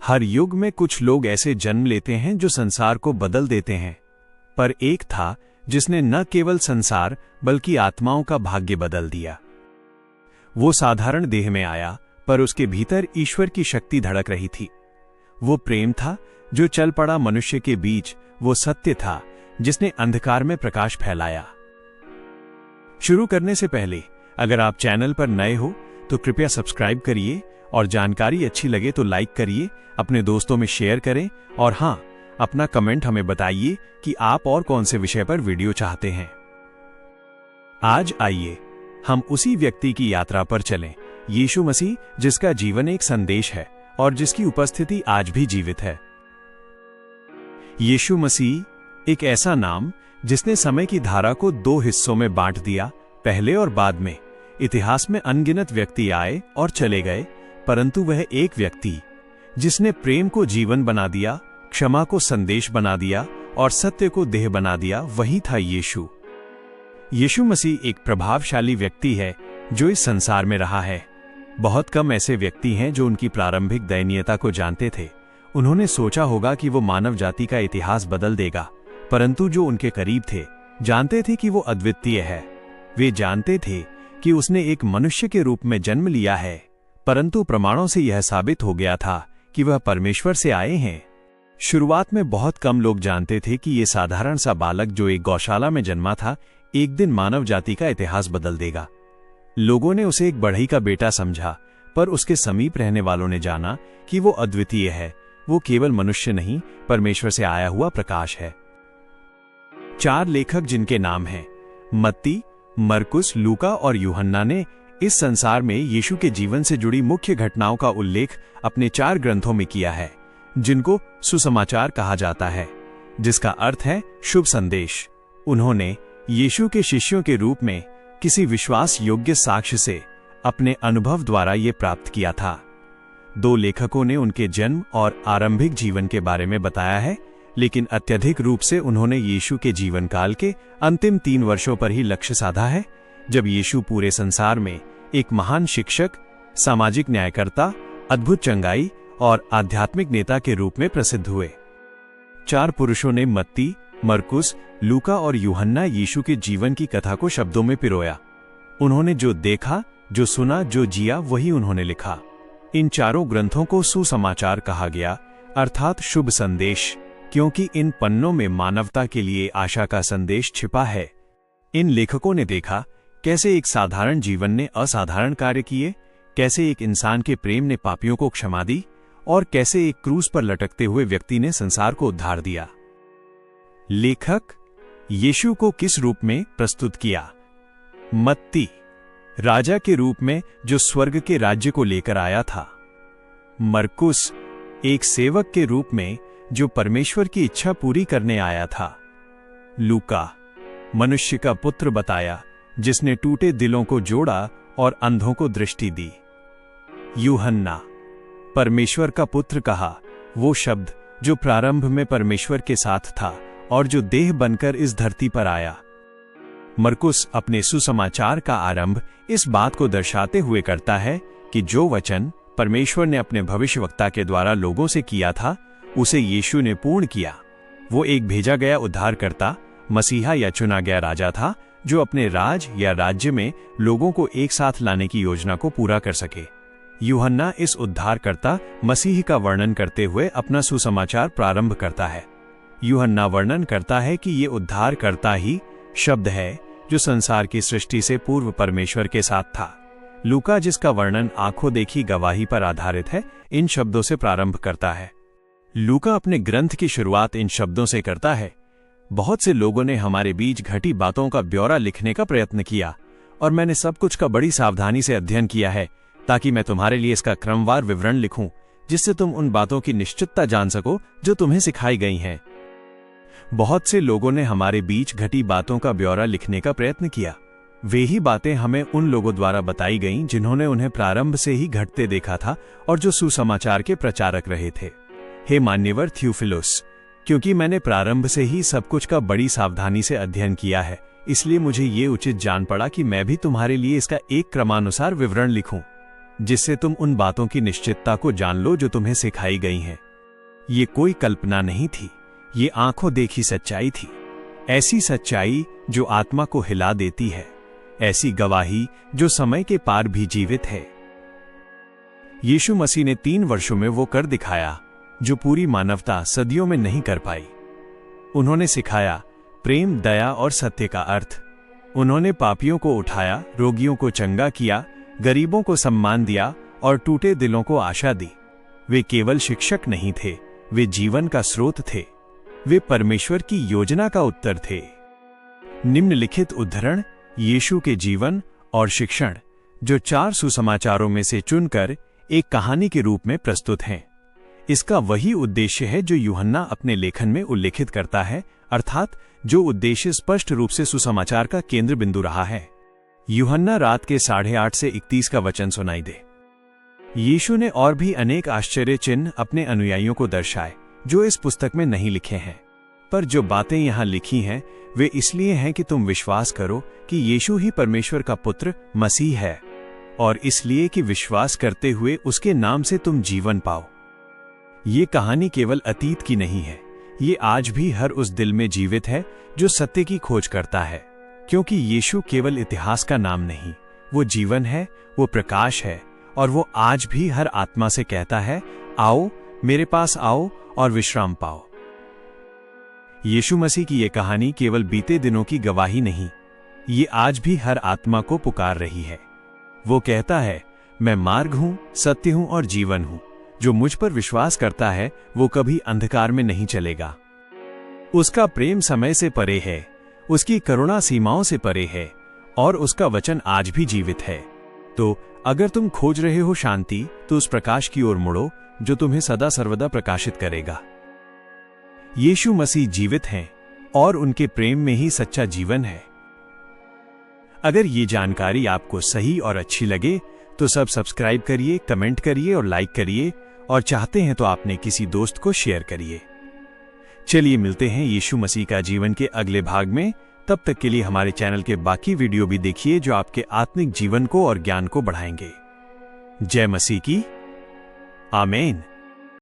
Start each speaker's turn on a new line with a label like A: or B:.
A: हर युग में कुछ लोग ऐसे जन्म लेते हैं जो संसार को बदल देते हैं, पर एक था जिसने न केवल संसार बल्कि आत्माओं का भाग्य बदल दिया। वो साधारण देह में आया, पर उसके भीतर ईश्वर की शक्ति धड़क रही थी। वो प्रेम था जो चल पड़ा मनुष्य के बीच, वो सत्य था जिसने अंधकार में प्रकाश फैलाया। शुरू करने से पहले अगर आप चैनल पर नए हो तो कृपया सब्सक्राइब करिए और जानकारी अच्छी लगे तो लाइक करिए, अपने दोस्तों में शेयर करें और हां, अपना कमेंट हमें बताइए कि आप और कौन से विषय पर वीडियो चाहते हैं। आज आइए हम उसी व्यक्ति की यात्रा पर चलें, यीशु मसीह, जिसका जीवन एक संदेश है और जिसकी उपस्थिति आज भी जीवित है। यीशु मसीह एक ऐसा नाम जिसने समय की धारा को दो हिस्सों में बांट दिया, पहले और बाद में। इतिहास में अनगिनत व्यक्ति आए और चले गए, परंतु वह एक व्यक्ति जिसने प्रेम को जीवन बना दिया, क्षमा को संदेश बना दिया और सत्य को देह बना दिया, वही था यीशु। यीशु मसीह एक प्रभावशाली व्यक्ति है जो इस संसार में रहा है। बहुत कम ऐसे व्यक्ति हैं जो उनकी प्रारंभिक दयनीयता को जानते थे। उन्होंने सोचा होगा कि वो मानव जाति का इतिहास बदल देगा, परंतु जो उनके करीब थे जानते थे कि वो अद्वितीय है। वे जानते थे कि उसने एक मनुष्य के रूप में जन्म लिया है, परंतु प्रमाणों से यह साबित हो गया था कि वह परमेश्वर से आए हैं। शुरुआत में बहुत कम लोग जानते थे कि ये साधारण सा बालक जो एक गौशाला में जन्मा था, एक दिन मानव जाति का इतिहास बदल देगा। लोगों ने उसे एक बढ़ई का बेटा समझा, पर उसके समीप रहने वालों ने जाना कि वो अद्वितीय है। वो केवल मनुष्य नहीं, परमेश्वर से आया हुआ प्रकाश है। 4 लेखक जिनके नाम हैं मत्ती, मरकुस, लूका और यूहन्ना ने इस संसार में यीशु के जीवन से जुड़ी मुख्य घटनाओं का उल्लेख अपने 4 ग्रंथों में किया है, जिनको सुसमाचार कहा जाता है, जिसका अर्थ है शुभ संदेश। उन्होंने यीशु के शिष्यों के रूप में किसी विश्वास योग्य साक्ष्य से अपने अनुभव द्वारा ये प्राप्त किया था। 2 लेखकों ने उनके जन्म और आरंभिक जीवन के बारे में बताया है, लेकिन अत्यधिक रूप से उन्होंने यीशु के जीवन काल के अंतिम 3 वर्षों पर ही लक्ष्य साधा है, जब यीशु पूरे संसार में एक महान शिक्षक, सामाजिक न्यायकर्ता, अद्भुत चंगाई और आध्यात्मिक नेता के रूप में प्रसिद्ध हुए। 4 पुरुषों ने मत्ती, मरकुस, लूका और यूहन्ना यीशु के जीवन की कथा को शब्दों में पिरोया। उन्होंने जो देखा, जो सुना, जो जिया, वही उन्होंने लिखा। इन 4 ग्रंथों को सुसमाचार कहा गया, अर्थात शुभ संदेश, क्योंकि इन पन्नों में मानवता के लिए आशा का संदेश छिपा है। इन लेखकों ने देखा कैसे एक साधारण जीवन ने असाधारण कार्य किए, कैसे एक इंसान के प्रेम ने पापियों को क्षमा दी और कैसे एक क्रूस पर लटकते हुए व्यक्ति ने संसार को उद्धार दिया। लेखक यीशु को किस रूप में प्रस्तुत किया? मत्ती, राजा के रूप में जो स्वर्ग के राज्य को लेकर आया था। मरकुस, एक सेवक के रूप में जो परमेश्वर की इच्छा पूरी करने आया था। लूका, मनुष्य का पुत्र बताया जिसने टूटे दिलों को जोड़ा और अंधों को दृष्टि दी। यूहन्ना, परमेश्वर का पुत्र कहा, वो शब्द जो प्रारंभ में परमेश्वर के साथ था और जो देह बनकर इस धरती पर आया। मरकुस अपने सुसमाचार का आरंभ इस बात को दर्शाते हुए करता है कि जो वचन परमेश्वर ने अपने भविष्यवक्ता के द्वारा लोगों से किया था, उसे यीशु ने पूर्ण किया। वो एक भेजा गया उद्धारकर्ता, मसीहा या चुना गया राजा था, जो अपने राज या राज्य में लोगों को एक साथ लाने की योजना को पूरा कर सके। यूहन्ना इस उद्धारकर्ता मसीह का वर्णन करते हुए अपना सुसमाचार प्रारंभ करता है। यूहन्ना वर्णन करता है कि ये उद्धारकर्ता ही शब्द है जो संसार की सृष्टि से पूर्व परमेश्वर के साथ था। लूका, जिसका वर्णन आंखों देखी गवाही पर आधारित है, इन शब्दों से प्रारंभ करता है। लूका अपने ग्रंथ की शुरुआत इन शब्दों से करता है, बहुत से लोगों ने हमारे बीच घटी बातों का ब्यौरा लिखने का प्रयत्न किया और मैंने सब कुछ का बड़ी सावधानी से अध्ययन किया है, ताकि मैं तुम्हारे लिए इसका क्रमवार विवरण लिखूं, जिससे तुम उन बातों की निश्चितता जान सको जो तुम्हें सिखाई गई हैं। बहुत से लोगों ने हमारे बीच घटी बातों का ब्यौरा लिखने का प्रयत्न किया। वे ही बातें हमें उन लोगों द्वारा बताई गईं जिन्होंने उन्हें प्रारंभ से ही घटते देखा था और जो सुसमाचार के प्रचारक रहे थे। हे मान्यवर थियोफिलुस, क्योंकि मैंने प्रारंभ से ही सब कुछ का बड़ी सावधानी से अध्ययन किया है, इसलिए मुझे ये उचित जान पड़ा कि मैं भी तुम्हारे लिए इसका एक क्रमानुसार विवरण लिखूं। जिससे तुम उन बातों की निश्चितता को जान लो जो तुम्हें सिखाई गई हैं। ये कोई कल्पना नहीं थी, ये आंखों देखी सच्चाई थी। ऐसी सच्चाई जो आत्मा को हिला देती है, ऐसी गवाही जो समय के पार भी जीवित है। यीशु मसीह ने 3 वर्षों में वो कर दिखाया जो पूरी मानवता सदियों में नहीं कर पाई। उन्होंने सिखाया प्रेम, दया और सत्य का अर्थ। उन्होंने पापियों को उठाया, रोगियों को चंगा किया, गरीबों को सम्मान दिया और टूटे दिलों को आशा दी। वे केवल शिक्षक नहीं थे, वे जीवन का स्रोत थे। वे परमेश्वर की योजना का उत्तर थे। निम्नलिखित उद्धरण यीशु के जीवन और शिक्षण, जो 4 सुसमाचारों में से चुनकर एक कहानी के रूप में प्रस्तुत हैं। इसका वही उद्देश्य है जो यूहन्ना अपने लेखन में उल्लेखित करता है, अर्थात जो उद्देश्य स्पष्ट रूप से सुसमाचार का केंद्र बिंदु रहा है। यूहन्ना रात के 8:30 से 31 का वचन सुनाई दे। यीशु ने और भी अनेक आश्चर्य चिन्ह अपने अनुयायियों को दर्शाए जो इस पुस्तक में नहीं लिखे हैं, पर जो बातें यहाँ लिखी हैं वे इसलिए हैं कि तुम विश्वास करो कि यीशु ही परमेश्वर का पुत्र मसीह है, और इसलिए कि विश्वास करते हुए उसके नाम से तुम जीवन पाओ। ये कहानी केवल अतीत की नहीं है, ये आज भी हर उस दिल में जीवित है जो सत्य की खोज करता है, क्योंकि यीशु केवल इतिहास का नाम नहीं, वो जीवन है, वो प्रकाश है, और वो आज भी हर आत्मा से कहता है, आओ मेरे पास आओ और विश्राम पाओ। यीशु मसीह की ये कहानी केवल बीते दिनों की गवाही नहीं, ये आज भी हर आत्मा को पुकार रही है। वो कहता है, मैं मार्ग हूं, सत्य हूं और जीवन हूं। जो मुझ पर विश्वास करता है वो कभी अंधकार में नहीं चलेगा। उसका प्रेम समय से परे है, उसकी करुणा सीमाओं से परे है, और उसका वचन आज भी जीवित है। तो अगर तुम खोज रहे हो शांति, तो उस प्रकाश की ओर मुड़ो जो तुम्हें सदा सर्वदा प्रकाशित करेगा। यीशु मसीह जीवित हैं और उनके प्रेम में ही सच्चा जीवन है। अगर ये जानकारी आपको सही और अच्छी लगे तो सब्सक्राइब करिए, कमेंट करिए और लाइक करिए, और चाहते हैं तो आपने किसी दोस्त को शेयर करिए। चलिए मिलते हैं यीशु मसीह का जीवन के अगले भाग में। तब तक के लिए हमारे चैनल के बाकी वीडियो भी देखिए जो आपके आत्मिक जीवन को और ज्ञान को बढ़ाएंगे। जय मसीह की। आमीन।